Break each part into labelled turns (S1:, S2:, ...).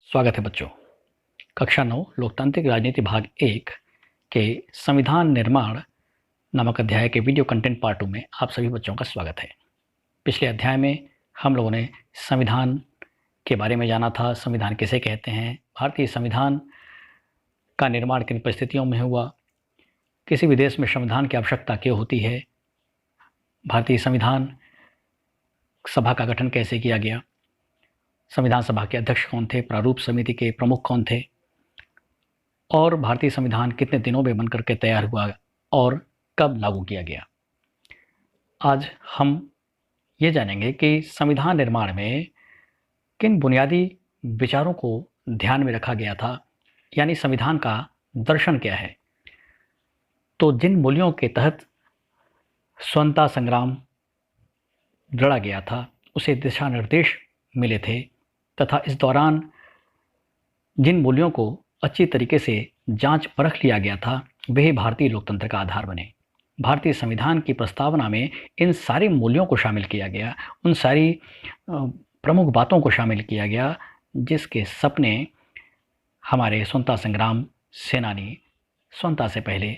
S1: स्वागत है बच्चों। कक्षा 9 लोकतांत्रिक राजनीति भाग 1 के संविधान निर्माण नामक अध्याय के वीडियो कंटेंट पार्ट 2 में आप सभी बच्चों का स्वागत है। पिछले अध्याय में हम लोगों ने संविधान के बारे में जाना था। संविधान किसे कहते हैं, भारतीय संविधान का निर्माण किन परिस्थितियों में हुआ, किसी भी देश में संविधान की आवश्यकता क्यों होती है, भारतीय संविधान सभा का गठन कैसे किया गया, संविधान सभा के अध्यक्ष कौन थे, प्रारूप समिति के प्रमुख कौन थे, और भारतीय संविधान कितने दिनों में बनकर के तैयार हुआ और कब लागू किया गया। आज हम ये जानेंगे कि संविधान निर्माण में किन बुनियादी विचारों को ध्यान में रखा गया था, यानी संविधान का दर्शन क्या है। तो जिन मूल्यों के तहत स्वतंत्रता संग्राम लड़ा गया था उसे दिशा निर्देश मिले थे, तथा इस दौरान जिन मूल्यों को अच्छी तरीके से जांच परख लिया गया था वही भारतीय लोकतंत्र का आधार बने। भारतीय संविधान की प्रस्तावना में इन सारे मूल्यों को शामिल किया गया, उन सारी प्रमुख बातों को शामिल किया गया जिसके सपने हमारे स्वतंत्रता संग्राम सेनानी स्वतंत्रता से पहले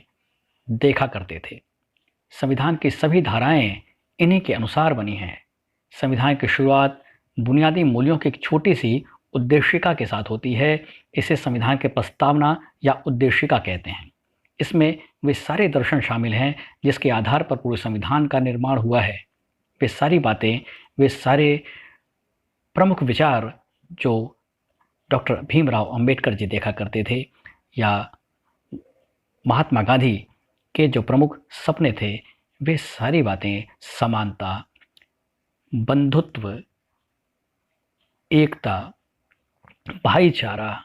S1: देखा करते थे। संविधान की सभी धाराएं इन्हीं के अनुसार बनी हैं। संविधान की शुरुआत बुनियादी मूल्यों की एक छोटी सी उद्देशिका के साथ होती है। इसे संविधान के प्रस्तावना या उद्देशिका कहते हैं। इसमें वे सारे दर्शन शामिल हैं जिसके आधार पर पूरे संविधान का निर्माण हुआ है। वे सारी बातें, वे सारे प्रमुख विचार जो डॉक्टर भीमराव अंबेडकर जी देखा करते थे या महात्मा गांधी के जो प्रमुख सपने थे, वे सारी बातें समानता, बंधुत्व, एकता, भाईचारा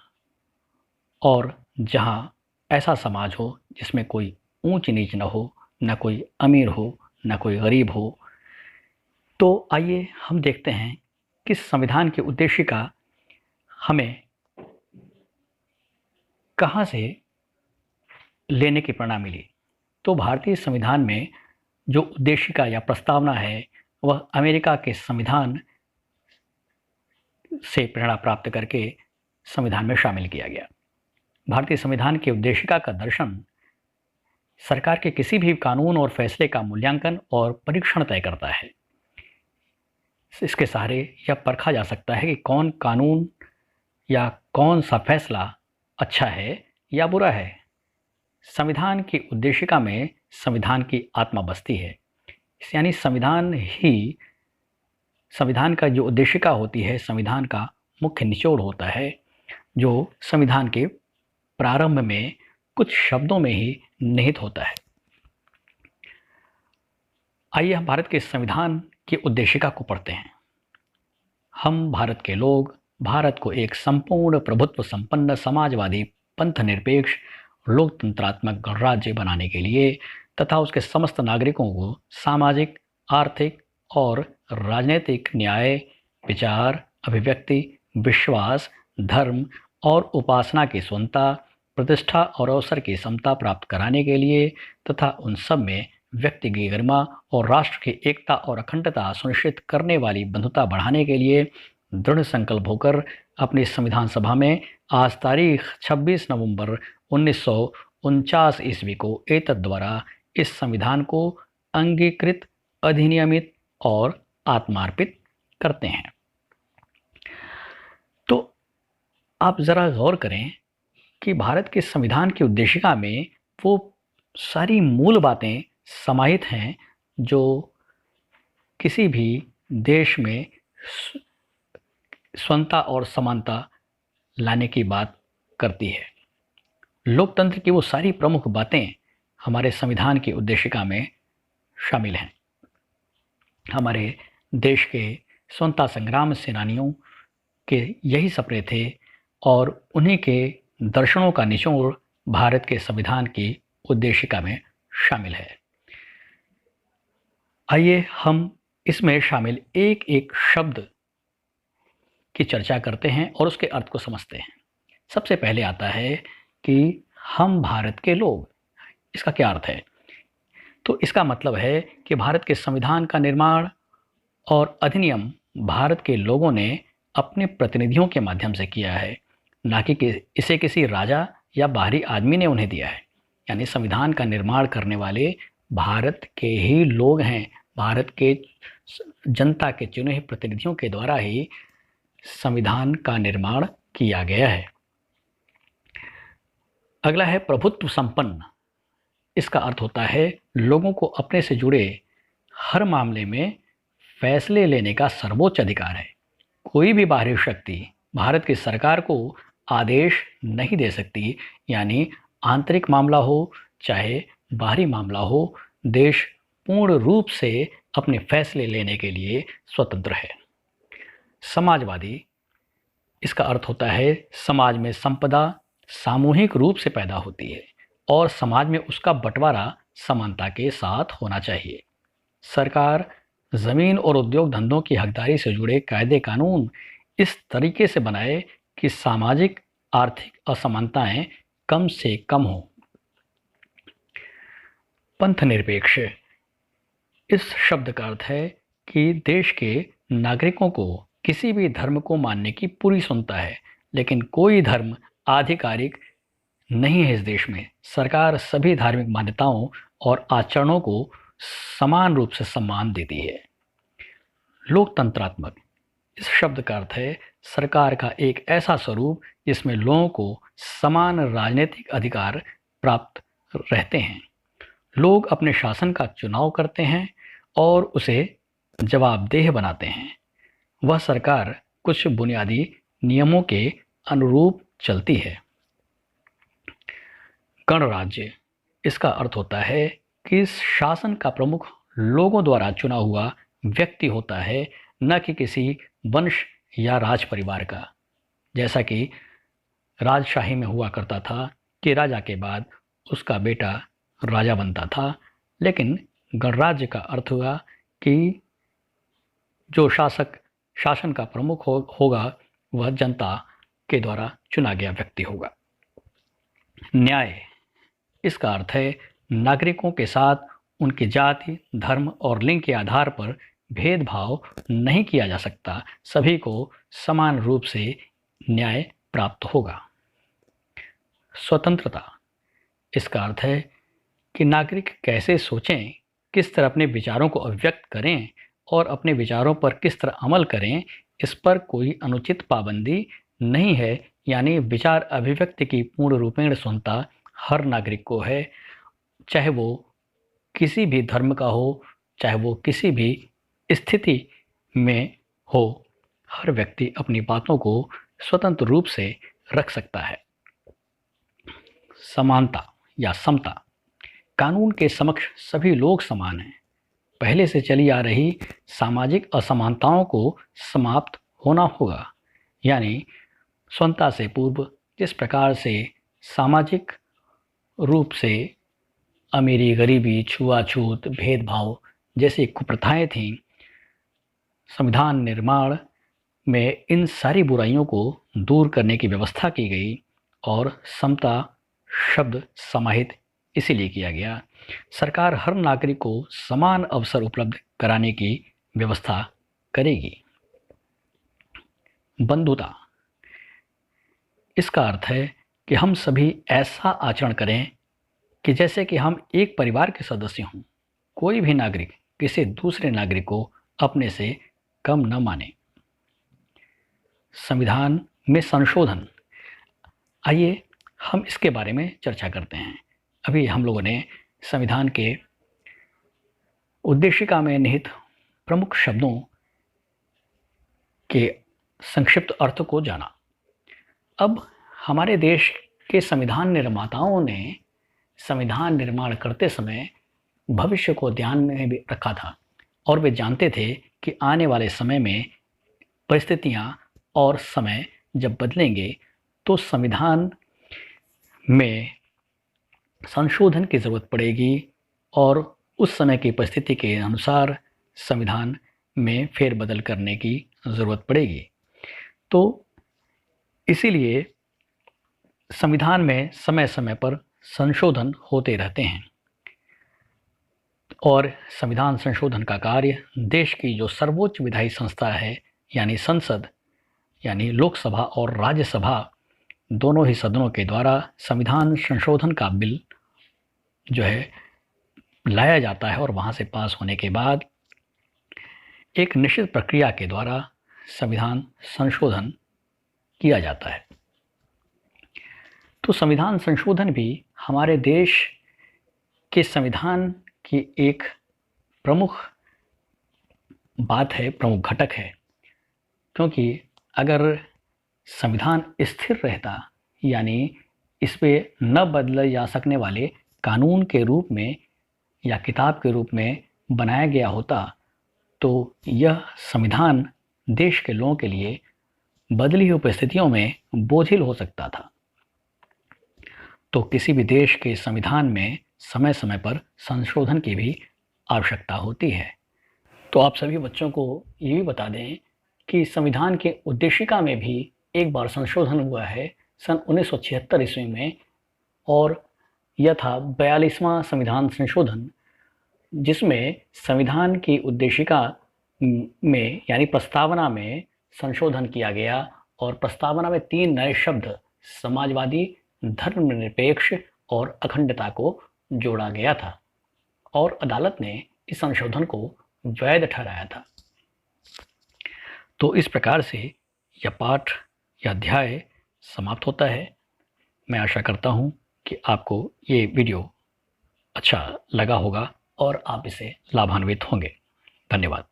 S1: और जहाँ ऐसा समाज हो जिसमें कोई ऊंच नीच न हो, न कोई अमीर हो न कोई गरीब हो। तो आइए हम देखते हैं कि संविधान की उद्देशिका हमें कहाँ से लेने की प्रेरणा मिली। तो भारतीय संविधान में जो उद्देशिका या प्रस्तावना है वह अमेरिका के संविधान से प्रेरणा प्राप्त करके संविधान में शामिल किया गया। भारतीय संविधान की उद्देशिका का दर्शन सरकार के किसी भी कानून और फैसले का मूल्यांकन और परीक्षण तय करता है। इसके सहारे यह परखा जा सकता है कि कौन कानून या कौन सा फैसला अच्छा है या बुरा है। संविधान की उद्देशिका में संविधान की आत्मा बसती है, यानी संविधान का जो उद्देशिका होती है संविधान का मुख्य निचोड़ होता है, जो संविधान के प्रारंभ में कुछ शब्दों में ही निहित होता है। आइए हम भारत के संविधान की उद्देशिका को पढ़ते हैं। हम भारत के लोग भारत को एक संपूर्ण प्रभुत्व संपन्न समाजवादी पंथ निरपेक्ष लोकतंत्रात्मक गणराज्य बनाने के लिए तथा उसके समस्त नागरिकों को सामाजिक, आर्थिक और राजनीतिक न्याय, विचार, अभिव्यक्ति, विश्वास, धर्म और उपासना की स्वतंत्रता, प्रतिष्ठा और अवसर की समता प्राप्त कराने के लिए तथा उन सब में व्यक्ति की गरिमा और राष्ट्र की एकता और अखंडता सुनिश्चित करने वाली बंधुता बढ़ाने के लिए दृढ़ संकल्प होकर अपनी संविधान सभा में आज तारीख 26 नवंबर 1949 ईस्वी को एतद द्वारा इस संविधान को अंगीकृत, अधिनियमित और आत्मार्पित करते हैं। तो आप ज़रा गौर करें कि भारत के संविधान की उद्देशिका में वो सारी मूल बातें समाहित हैं जो किसी भी देश में स्वतंत्रता और समानता लाने की बात करती है। लोकतंत्र की वो सारी प्रमुख बातें हमारे संविधान की उद्देशिका में शामिल हैं। हमारे देश के स्वतंत्रता संग्राम सेनानियों के यही सपने थे और उन्हीं के दर्शनों का निचोड़ भारत के संविधान की उद्देशिका में शामिल है। आइए हम इसमें शामिल एक एक शब्द की चर्चा करते हैं और उसके अर्थ को समझते हैं। सबसे पहले आता है कि हम भारत के लोग। इसका क्या अर्थ है? तो इसका मतलब है कि भारत के संविधान का निर्माण और अधिनियम भारत के लोगों ने अपने प्रतिनिधियों के माध्यम से किया है। ना कि इसे किसी राजा या बाहरी आदमी ने उन्हें दिया है। यानी संविधान का निर्माण करने वाले भारत के ही लोग हैं। भारत के जनता के चुने हुए प्रतिनिधियों के द्वारा ही संविधान का निर्माण किया गया है। अगला है प्रभुत्व संपन्न। इसका अर्थ होता है लोगों को अपने से जुड़े हर मामले में फैसले लेने का सर्वोच्च अधिकार है। कोई भी बाहरी शक्ति भारत की सरकार को आदेश नहीं दे सकती। यानी आंतरिक मामला हो चाहे बाहरी मामला हो, देश पूर्ण रूप से अपने फैसले लेने के लिए स्वतंत्र है। समाजवादी, इसका अर्थ होता है समाज में संपदा सामूहिक रूप से पैदा होती है और समाज में उसका बंटवारा समानता के साथ होना चाहिए। सरकार ज़मीन और उद्योग धंधों की हकदारी से जुड़े कायदे कानून इस तरीके से बनाए कि सामाजिक आर्थिक असमानताएं कम से कम हों। पंथ निरपेक्ष, इस शब्द का अर्थ है कि देश के नागरिकों को किसी भी धर्म को मानने की पूरी स्वतंत्रता है, लेकिन कोई धर्म आधिकारिक नहीं है। इस देश में सरकार सभी धार्मिक मान्यताओं और आचरणों को समान रूप से सम्मान देती है। लोकतंत्रात्मक, इस शब्द का अर्थ है सरकार का एक ऐसा स्वरूप जिसमें लोगों को समान राजनीतिक अधिकार प्राप्त रहते हैं। लोग अपने शासन का चुनाव करते हैं और उसे जवाबदेह बनाते हैं। वह सरकार कुछ बुनियादी नियमों के अनुरूप चलती है। गणराज्य, इसका अर्थ होता है कि इस शासन का प्रमुख लोगों द्वारा चुना हुआ व्यक्ति होता है, न कि किसी वंश या राज परिवार का। जैसा कि राजशाही में हुआ करता था कि राजा के बाद उसका बेटा राजा बनता था, लेकिन गणराज्य का अर्थ हुआ कि जो शासन का प्रमुख होगा वह जनता के द्वारा चुना गया व्यक्ति होगा। न्याय, इसका अर्थ है नागरिकों के साथ उनकी जाति, धर्म और लिंग के आधार पर भेदभाव नहीं किया जा सकता। सभी को समान रूप से न्याय प्राप्त होगा। स्वतंत्रता, इसका अर्थ है कि नागरिक कैसे सोचें, किस तरह अपने विचारों को अभिव्यक्त करें और अपने विचारों पर किस तरह अमल करें, इस पर कोई अनुचित पाबंदी नहीं है। यानी विचार अभिव्यक्ति की पूर्ण रूपेण स्वतंत्रता हर नागरिक को है, चाहे वो किसी भी धर्म का हो, चाहे वो किसी भी स्थिति में हो। हर व्यक्ति अपनी बातों को स्वतंत्र रूप से रख सकता है। समानता या समता, कानून के समक्ष सभी लोग समान हैं। पहले से चली आ रही सामाजिक असमानताओं को समाप्त होना होगा। यानी स्वतंत्रता से पूर्व जिस प्रकार से सामाजिक रूप से अमीरी, गरीबी, छुआछूत, भेदभाव जैसी कुप्रथाएं थीं, संविधान निर्माण में इन सारी बुराइयों को दूर करने की व्यवस्था की गई और समता शब्द समाहित इसीलिए किया गया। सरकार हर नागरिक को समान अवसर उपलब्ध कराने की व्यवस्था करेगी। बंधुता, इसका अर्थ है कि हम सभी ऐसा आचरण करें कि जैसे कि हम एक परिवार के सदस्य हों। कोई भी नागरिक किसी दूसरे नागरिक को अपने से कम न माने। संविधान में संशोधन, आइए हम इसके बारे में चर्चा करते हैं। अभी हम लोगों ने संविधान के उद्देशिका में निहित प्रमुख शब्दों के संक्षिप्त अर्थ को जाना। अब हमारे देश के संविधान निर्माताओं ने संविधान निर्माण करते समय भविष्य को ध्यान में भी रखा था और वे जानते थे कि आने वाले समय में परिस्थितियां और समय जब बदलेंगे तो संविधान में संशोधन की ज़रूरत पड़ेगी और उस समय की परिस्थिति के अनुसार संविधान में फेरबदल करने की ज़रूरत पड़ेगी। तो इसीलिए संविधान में समय समय पर संशोधन होते रहते हैं और संविधान संशोधन का कार्य देश की जो सर्वोच्च विधायी संस्था है यानी संसद, यानी लोकसभा और राज्यसभा दोनों ही सदनों के द्वारा संविधान संशोधन का बिल जो है लाया जाता है और वहाँ से पास होने के बाद एक निश्चित प्रक्रिया के द्वारा संविधान संशोधन किया जाता है। तो संविधान संशोधन भी हमारे देश के संविधान की एक प्रमुख बात है, प्रमुख घटक है, क्योंकि अगर संविधान स्थिर रहता, यानी इस पे न बदले जा सकने वाले कानून के रूप में या किताब के रूप में बनाया गया होता, तो यह संविधान देश के लोगों के लिए बदली हुई परिस्थितियों में बोझिल हो सकता था। तो किसी भी देश के संविधान में समय समय पर संशोधन की भी आवश्यकता होती है। तो आप सभी बच्चों को ये भी बता दें कि संविधान के उद्देशिका में भी एक बार संशोधन हुआ है सन 1976 ईस्वी में, और यह था 42वां संविधान संशोधन, जिसमें संविधान की उद्देशिका में यानी प्रस्तावना में संशोधन किया गया और प्रस्तावना में 3 नए शब्द समाजवादी, धर्मनिरपेक्ष और अखंडता को जोड़ा गया था और अदालत ने इस संशोधन को वैध ठहराया था। तो इस प्रकार से यह पाठ या अध्याय समाप्त होता है। मैं आशा करता हूँ कि आपको ये वीडियो अच्छा लगा होगा और आप इसे लाभान्वित होंगे। धन्यवाद।